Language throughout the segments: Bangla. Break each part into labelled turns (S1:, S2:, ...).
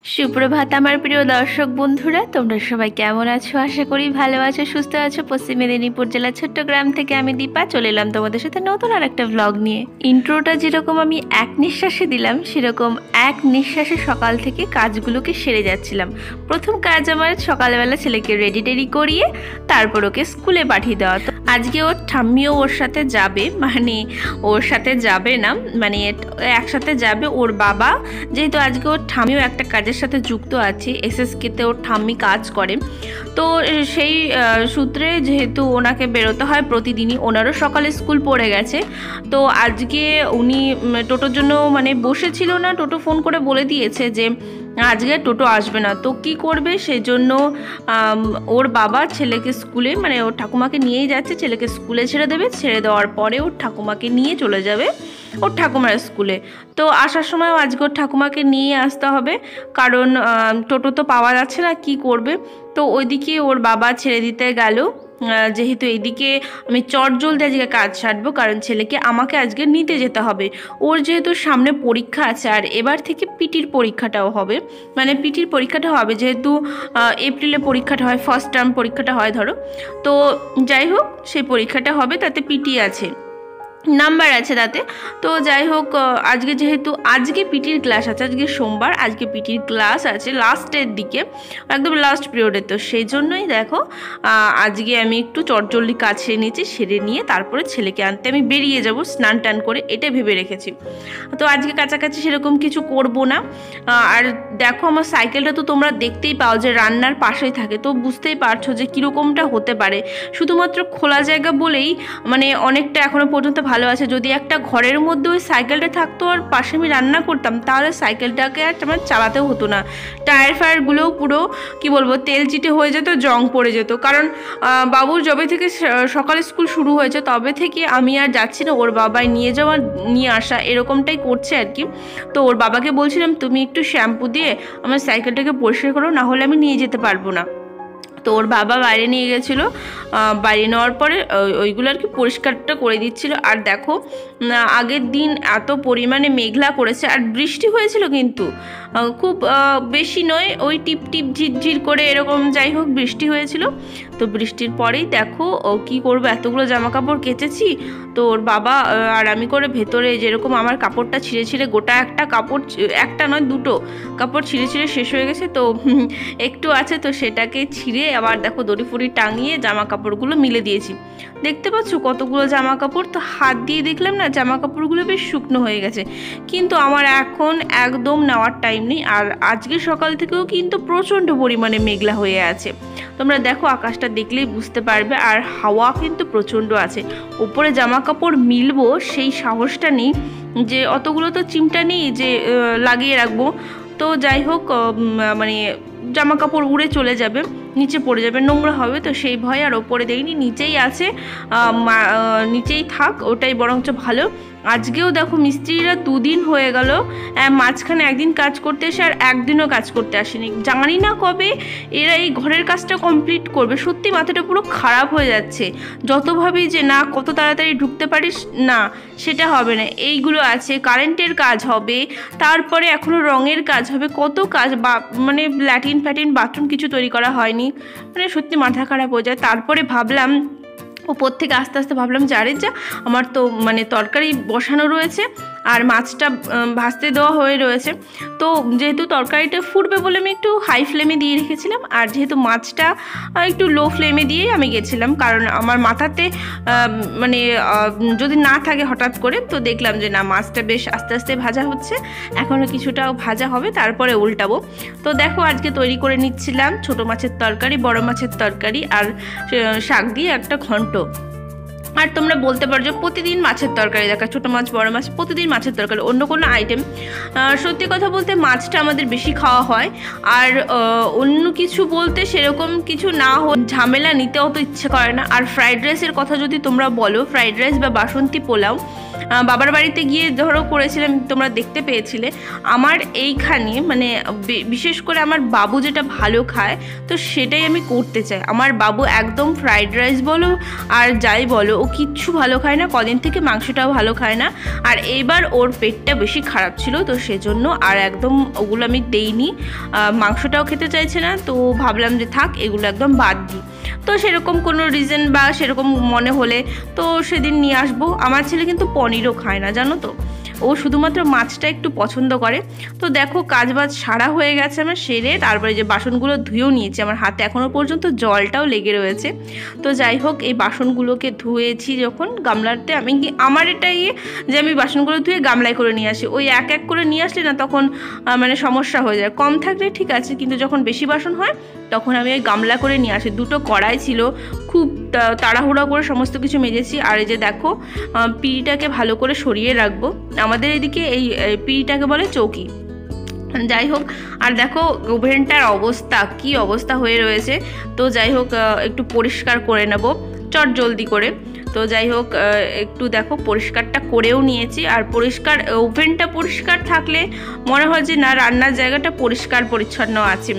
S1: সুপ্রভাত আমার প্রিয় দর্শক বন্ধুরা, তোমরা সবাই কেমন আছো? আশা করি ভালো আছো, সুস্থ আছো। পশ্চিম মেদিনীপুর জেলার ছোট্ট গ্রাম থেকে আমি দীপা চলে এলাম তোমাদের সাথে নতুন আর একটা ব্লগ নিয়ে। ইন্ট্রোটা যেরকম আমি এক নিঃশ্বাসে দিলাম, সেরকম এক নিঃশ্বাসে সকাল থেকে কাজগুলোকে সেরে যাচ্ছিলাম। প্রথম কাজ আমার সকালবেলা ছেলেকে রেডি টেডি করিয়ে তারপর ওকে স্কুলে পাঠিয়ে দেওয়া। তো আজকে ওর ঠাম্মিও ওর সাথে যাবে, মানে ওর সাথে যাবে না, মানে একসাথে যাবে ওর বাবা, যেহেতু আজকে ওর ঠাম্মিও একটা কাজের সাথে যুক্ত আছে। এসএসকেতে ওর ঠাম্মি কাজ করে, তো সেই সূত্রে যেহেতু ওনাকে বেরোতে হয় প্রতিদিনই, ওনারও সকালে স্কুল পড়ে গেছে। তো আজকে উনি টোটোর জন্য মানে বসেছিল না, টোটো ফোন করে বলে দিয়েছে যে আজকে টোটো আসবে না। তো কি করবে, সেজন্য ওর বাবা ছেলেকে স্কুলে, মানে ওর ঠাকুমাকে নিয়েই যাচ্ছে, ছেলেকে স্কুলে ছেড়ে দেবে। ছেড়ে দেওয়ার পরে ওর ঠাকুমাকে নিয়ে চলে যাবে ওর ঠাকুমার স্কুলে। তো আসার সময়ও আজকে ওর ঠাকুমাকে নিয়ে আসতে হবে, কারণ টোটো তো পাওয়া যাচ্ছে না, কি করবে। তো ওইদিকে ওর বাবা ছেড়ে দিতে গেল, যেহেতু এইদিকে আমি চটজলদি আজকে কাজ সারবো, কারণ ছেলেকে আমাকে আজকে নিতে যেতে হবে। ওর যেহেতু সামনে পরীক্ষা আছে, আর এবার থেকে পিটির পরীক্ষাটাও হবে, মানে পিটির পরীক্ষাটা হবে যেহেতু এপ্রিলে পরীক্ষাটা হয়, ফার্স্ট টার্ম পরীক্ষাটা হয় ধরো। তো যাই হোক, সেই পরীক্ষাটা হবে, তাতে পিটি আছে, নাম্বার আছে তাতে। তো যাই হোক, আজকে যেহেতু আজকে পিটির ক্লাস আছে, আজকে সোমবার, আজকে পিটির ক্লাস আছে লাস্টের দিকে, একদম লাস্ট পিরিয়ডে। তো সেই জন্যই দেখো আজকে আমি একটু চটজলদি কাজ সেরে নিয়েছি, সেরে নিয়ে তারপরে ছেলেকে আনতে আমি বেরিয়ে যাব স্নান টান করে, এটা ভেবে রেখেছি। তো আজকে কাছাকাছি সেরকম কিছু করব না। আর দেখো আমার সাইকেলটা তো তোমরা দেখতেই পাও যে রান্নার পাশেই থাকে, তো বুঝতেই পারছো যে কীরকমটা হতে পারে। শুধুমাত্র খোলা জায়গা বলেই মানে অনেকটা এখনও পর্যন্ত ভালো আছে। যদি একটা ঘরের মধ্যে ওই সাইকেলটা থাকতো আর পাশে আমি রান্না করতাম, তাহলে সাইকেলটাকে আর আমার চালাতেও হতো না। টায়ার ফায়ারগুলোও পুরো কি বলবো তেল চিটে হয়ে যেত, জং পড়ে যেত। কারণ বাবুর যবে থেকে সকালে স্কুল শুরু হয়েছে তবে থেকে আমি আর যাচ্ছি না, ওর বাবাই নিয়ে যাওয়া নিয়ে আসা এরকমটাই করছে আর কি। তো ওর বাবাকে বলছিলাম তুমি একটু শ্যাম্পু দিয়ে আমার সাইকেলটাকে পরিষ্কার করো, না হলে আমি নিয়ে যেতে পারবো না। তো ওর বাবা বাইরে নিয়ে গেছিলো, বাইরে নেওয়ার পরে ওইগুলো আর কি পরিষ্কারটা করে দিচ্ছিলো। আর দেখো আগের দিন এত পরিমাণে মেঘলা করেছে, আর বৃষ্টি হয়েছিল কিন্তু খুব বেশি নয়, ওই টিপ টিপ ঝিরঝির করে এরকম, যাই হোক বৃষ্টি হয়েছিল। তো বৃষ্টির পরেই দেখো কি করবো, এতগুলো জামা কাপড় কেচেছি। তো ওর বাবা আর আমি করে ভেতরে যেরকম আমার কাপড়টা ছিঁড়ে ছিঁড়ে, গোটা একটা কাপড়, একটা নয় দুটো কাপড় ছিঁড়ে ছিঁড়ে শেষ হয়ে গেছে। তো একটু আছে, তো সেটাকে ছিঁড়ে আবার দেখো দড়ি ফড়ি টাঙিয়ে জামা কাপড়গুলো মিলে দিয়েছি। দেখতে পাচ্ছ কতগুলো জামা কাপড়। তো হাত দিয়ে দেখলাম না জামা কাপড়গুলো বেশ শুকনো হয়ে গেছে, কিন্তু আমার এখন একদম নেওয়ার টাইম নেই। আর আজকে সকাল থেকেও কিন্তু প্রচণ্ড পরিমাণে মেঘলা হয়ে আছে, তোমরা দেখো আকাশটা দেখলেই বুঝতে পারবে। আর হাওয়া কিন্তু প্রচণ্ড আছে, উপরে জামা কাপড় মিলবো সেই সাহসটা নেই, যে অতগুলো তো চিমটা নেই যে লাগিয়ে রাখবো। তো যাই হোক, মানে জামা কাপড় উড়ে চলে যাবে, নিচে পড়ে যাবে, নোংরা হবে, তো সেই ভয় আর ওপরে দেয়নি, নিচেই আছে, নিচেই থাক, ওটাই বরঞ্চ ভালো। আজকেও দেখো মিস্ত্রিরা দুদিন হয়ে গেল, মাঝখানে একদিন কাজ করতে এসে আর একদিনও কাজ করতে আসেনি। জানি না কবে এরা এই ঘরের কাজটা কমপ্লিট করবে, সত্যি মাথাটা পুরো খারাপ হয়ে যাচ্ছে। যত ভাবি যে না কত তাড়াতাড়ি ঢুকতে পারিস, না সেটা হবে না। এইগুলো আছে, কারেন্টের কাজ হবে, তারপরে এখনও রঙের কাজ হবে, কত কাজ, বা মানে ল্যাট্রিন ফ্যাট্রিন বাথরুম কিছু তৈরি করা হয়নি, মানে সত্যি মাথা খারাপ হয়ে যায়। তারপরে ভাবলাম ওপর থেকে আস্তে আস্তে ভাবলাম যে আরে যা, আমার তো মানে তরকারি বসানো রয়েছে আর মাছটা ভাজতে দেওয়া হয়ে রয়েছে। তো যেহেতু তরকারিটা ফুটবে বলে আমি একটু হাই ফ্লেমে দিয়ে রেখেছিলাম, আর যেহেতু মাছটা একটু লো ফ্লেমে দিয়েই আমি গেছিলাম, কারণ আমার মাথাতে মানে যদি না থাকে হঠাৎ করে, তো দেখলাম যে না মাছটা বেশ আস্তে আস্তে ভাজা হচ্ছে, এখনও কিছুটা ভাজা হবে, তারপরে উল্টাবো। তো দেখো আজকে তৈরি করে নিচ্ছিলাম ছোট মাছের তরকারি, বড় মাছের তরকারি, আর শাক দিয়ে একটা ঘন্ট। আর তোমরা বলতে পারো যে প্রতিদিন মাছের তরকারি দেখা, ছোটো মাছ বড় মাছ প্রতিদিন মাছের তরকারি, অন্য কোনো আইটেম। সত্যি কথা বলতে মাছটা আমাদের বেশি খাওয়া হয়, আর অন্য কিছু বলতে সেরকম কিছু না ঝামেলা নিতে অত ইচ্ছে করে না। আর ফ্রাইড রাইসের কথা যদি তোমরা বলো, ফ্রাইড রাইস বা বাসন্তী পোলাও, বাবার বাড়িতে গিয়ে ধরো করেছিলাম, তোমরা দেখতে পেয়েছিলে। আমার এইখানে মানে বিশেষ করে আমার বাবু যেটা ভালো খায় তো সেটাই আমি করতে চাই। আমার বাবু একদম ফ্রাইড রাইস বলো আর যাই বলো ও কিচ্ছু ভালো খায় না, কদিন থেকে মাংসটাও ভালো খায় না। আর এইবার ওর পেটটা বেশি খারাপ ছিল তো সেজন্য আর একদম ওগুলো আমি দেইনি, মাংসটাও খেতে চাইছে না, তো ভাবলাম যে থাক এগুলো একদম বাদ দিই। তো সেরকম কোনো রিজন বা সেরকম মনে হলে তো সেদিন নিয়ে আসবো। আমার ছেলে কিন্তু পনিরও খায় না জানো তো, ও শুধুমাত্র মাছটা একটু পছন্দ করে। তো দেখো কাজবাজ সারা হয়ে গেছে আমার সেরে, তারপরে যে বাসনগুলো ধুয়েও নিয়েছি, আমার হাতে এখনও পর্যন্ত জলটাও লেগে রয়েছে। তো যাই হোক এই বাসনগুলোকে ধুয়েছি যখন গামলাতে, আমার এটাই যে আমি বাসনগুলো ধুয়ে গামলায় করে নিয়ে আসি, ওই এক এক করে নিয়ে আসলে না তখন মানে সমস্যা হয়ে যায়। কম থাকলে ঠিক আছে, কিন্তু যখন বেশি বাসন হয় তখন আমি ওই গামলা করে নিয়ে আসি। দুটো কড়াই ছিল, খুব তাড়াহুড়া করে সমস্ত কিছু মেজেছি। আর এই যে দেখো পিঁড়িটাকে ভালো করে সরিয়ে রাখবো, আমাদের এদিকে এই পিঁড়িটাকে বলে চৌকি। যাই হোক, আর দেখো ওভেনটার অবস্থা কি অবস্থা হয়ে রয়েছে। তো যাই হোক একটু পরিষ্কার করে নেব চট জলদি করে। তো যাই হোক একটু দেখো পরিষ্কারটা করেও নিয়েছি। আর পরিষ্কার ওভেনটা পরিষ্কার থাকলে মনে হয় যে না রান্নার জায়গাটা পরিষ্কার পরিচ্ছন্ন আছে।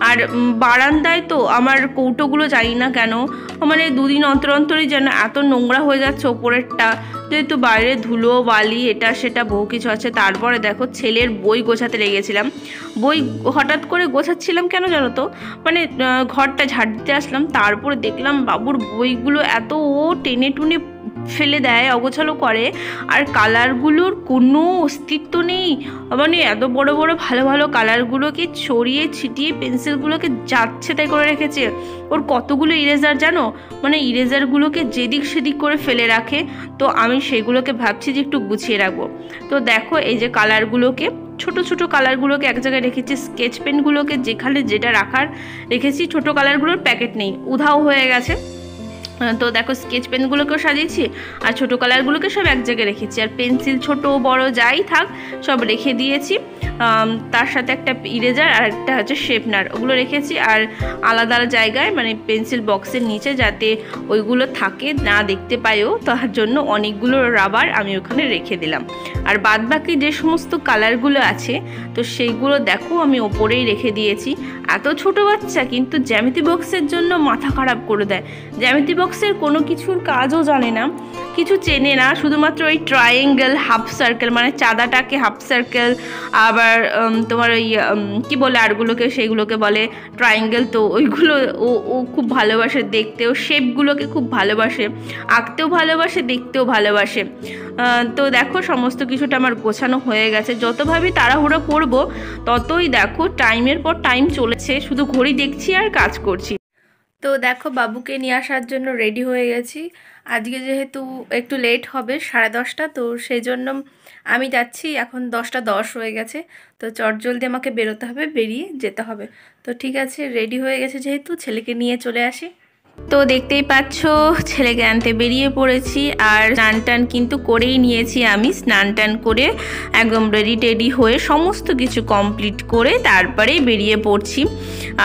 S1: আর বারান্দায় তো আমার কৌটোগুলো জানি না কেন মানে দুদিন অন্তর অন্তরই যেন এত নোংরা হয়ে যাচ্ছে ওপরেরটা, যেহেতু বাইরে ধুলো বালি এটা সেটা বহু কিছু আছে। তারপরে দেখো ছেলের বই গোছাতে লেগেছিলাম, বই হঠাৎ করে গোছাচ্ছিলাম কেন জানো তো, মানে ঘরটা ঝাড় দিতে আসলাম, তারপরে দেখলাম বাবুর বইগুলো এত ও টেনে টুনে ফেলে দেয়, অগোছালো করে, আর কালারগুলোর কোনো অস্তিত্ব নেই। মানে এত বড় বড় ভালো ভালো কালারগুলোকে ছড়িয়ে ছিটিয়ে পেন্সিলগুলোকে যাচ্ছে তাই করে রেখেছে। ওর কতগুলো ইরেজার জানো, মানে ইরেজারগুলোকে যেদিক সেদিক করে ফেলে রাখে। তো আমি সেগুলোকে ভাবছি যে একটু গুছিয়ে রাখবো। তো দেখো এই যে কালারগুলোকে ছোট ছোট কালারগুলোকে এক জায়গায় রেখেছি, স্কেচ পেনগুলোকে যেখানে যেটা রাখার রেখেছি, ছোট কালারগুলোর প্যাকেট নেই, উধাও হয়ে গেছে। তো দেখো স্কেচ পেনগুলোকেও সাজিয়েছি আর ছোটো কালারগুলোকে সব এক জায়গায় রেখেছি, আর পেন্সিল ছোট বড় যাই থাক সব রেখে দিয়েছি। তার সাথে একটা ইরেজার আর একটা হচ্ছে শেপনার ওগুলো রেখেছি, আর আলাদা আলাদা জায়গায় মানে পেন্সিল বক্সের নিচে যাতে ওইগুলো থাকে না দেখতে পাইও, তার জন্য অনেকগুলো রাবার আমি ওখানে রেখে দিলাম। আর বাদ বাকি যে সমস্ত কালারগুলো আছে তো সেইগুলো দেখো আমি ওপরেই রেখে দিয়েছি। এত ছোট বাচ্চা কিন্তু জ্যামিতি বক্সের জন্য মাথা খারাপ করে দেয়, জ্যামিতি বক্সের কোনো কিছুর কাজও জানে না, কিছু চেনে না, শুধুমাত্র ওই ট্রায়াঙ্গেল হাফ সার্কেল মানে চাঁদাটাকে হাফ সার্কেল, আবার তোমার ওই কী বলে আরগুলোকে সেইগুলোকে বলে ট্রায়াঙ্গেল। তো ওইগুলো ও খুব ভালোবাসে দেখতেও, শেপগুলোকে খুব ভালোবাসে, আঁকতেও ভালোবাসে, দেখতেও ভালোবাসে। তো দেখো সমস্ত কিছুটা আমার গোছানো হয়ে গেছে। যতভাবে তাড়াহুড়ো করব ততই দেখো টাইমের পর টাইম চলেছে, শুধু ঘড়ি দেখছি আর কাজ করছি। তো দেখো বাবুকে নিয়ে আসার জন্য রেডি হয়ে গেছি। আজকে যেহেতু একটু লেট হবে 10:30, তো সেই জন্য আমি যাচ্ছি, এখন 10:10 হয়ে গেছে, তো চটজলদি আমাকে বেরোতে হবে, বেরিয়ে যেতে হবে। তো ঠিক আছে রেডি হয়ে গেছে যেহেতু, ছেলেকে নিয়ে চলে আসি। তো দেখতেই পাচ্ছ ছেলেকে আনতে বেরিয়ে পড়েছি, আর স্নান টান কিন্তু করেই নিয়েছি আমি, স্নান টান করে একদম রেডি টেডি হয়ে সমস্ত কিছু কমপ্লিট করে তারপরেই বেরিয়ে পড়ছি।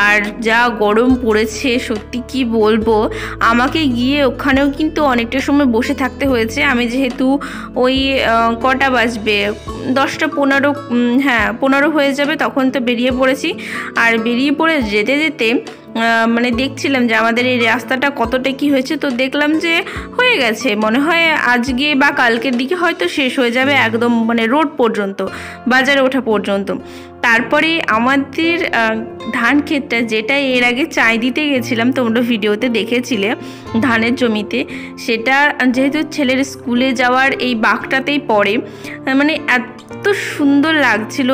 S1: আর যা গরম পড়েছে সত্যি কি বলবো, আমাকে গিয়ে ওখানেও কিন্তু অনেকটা সময় বসে থাকতে হয়েছে। আমি যেহেতু ওই কটা বাজবে 10:15, হ্যাঁ 15 হয়ে যাবে তখন তো বেরিয়ে পড়েছি। আর বেরিয়ে পড়ে যেতে যেতে মানে দেখছিলাম যে আমাদের এই রাস্তাটা কতটা কি হয়েছে, তো দেখলাম যে হয়ে গেছে মনে হয় আজকে বা কালকের দিকে হয়তো শেষ হয়ে যাবে একদম, মানে রোড পর্যন্ত, বাজারে ওঠা পর্যন্ত। তারপরে আমাদের ধান ক্ষেতটা, যেটা এর আগে চাই দিতে গেছিলাম তোমরা ভিডিওতে দেখেছিলে ধানের জমিতে, সেটা যেহেতু ছেলের স্কুলে যাওয়ার এই বাঁকটাতেই পড়ে, মানে এত সুন্দর লাগছিল,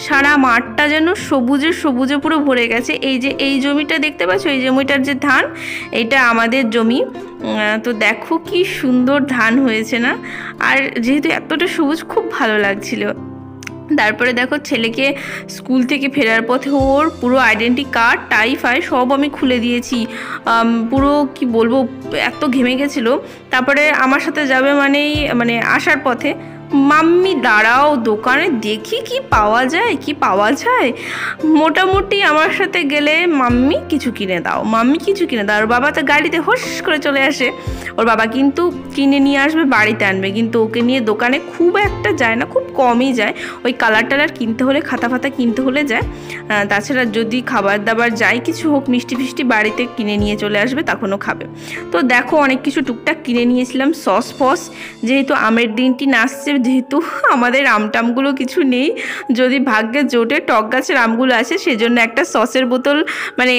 S1: সারা মাঠটা যেন সবুজে সবুজে পুরো ভরে গেছে। এই যে এই জমিটা দেখতে পাচ্ছ, এই জমিটার যে ধান, এটা আমাদের জমি। তো দেখো কি সুন্দর ধান হয়েছে না, আর যেহেতু এতটা সবুজ খুব ভালো লাগছিল। তারপরে দেখো ছেলেকে স্কুল থেকে ফেরার পথে ওর পুরো আইডেন্টি কার্ড টাই ফাই সব আমি খুলে দিয়েছি, পুরো কি বলবো এত ঘেমে গেছিলো। তারপরে আমার সাথে যাবে মানে আসার পথে মাম্মি দাঁড়াও, দোকানে দেখি কি পাওয়া যায়। মোটামুটি আমার সাথে গেলে মাম্মি কিছু কিনে দাও। ওর বাবা তো গাড়িতে হোস করে চলে আসে। ওর বাবা কিন্তু কিনে নিয়ে আসবে, বাড়িতে আনবে, কিন্তু ওকে নিয়ে দোকানে খুব একটা যায় না, খুব কমই যায়। ওই কালার টালার কিনতে হলে, খাতা ফাতা কিনতে হলে যায়। তাছাড়া যদি খাবার দাবার যাই কিছু হোক, মিষ্টি ফিষ্টি বাড়িতে কিনে নিয়ে চলে আসবে, তখনও খাবে। তো দেখো অনেক কিছু টুকটাক কিনে নিয়েছিলাম, সস ফস, যেহেতু আমের দিনটি আসছে, যেহেতু আমাদের আমটামগুলো কিছু নেই, যদি ভাগ্যে জোটে টক গাছের আমগুলো আছে, সেজন্য একটা সসের বোতল, মানে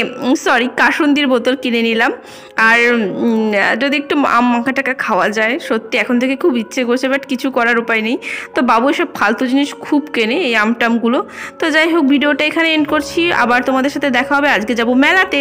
S1: সরি কাসুন্দির বোতল কিনে নিলাম। আর যদি একটু আম মাখা টাকা খাওয়া যায়, সত্যি এখন থেকে খুব ইচ্ছে করছে, বাট কিছু করার উপায় নেই। তো বাবু সব ফালতু জিনিস খুব কেনে, এই আমটামগুলো। তো যাই হোক, ভিডিওটা এখানে এন্ড করছি, আবার তোমাদের সাথে দেখা হবে। আজকে যাব মেলাতে।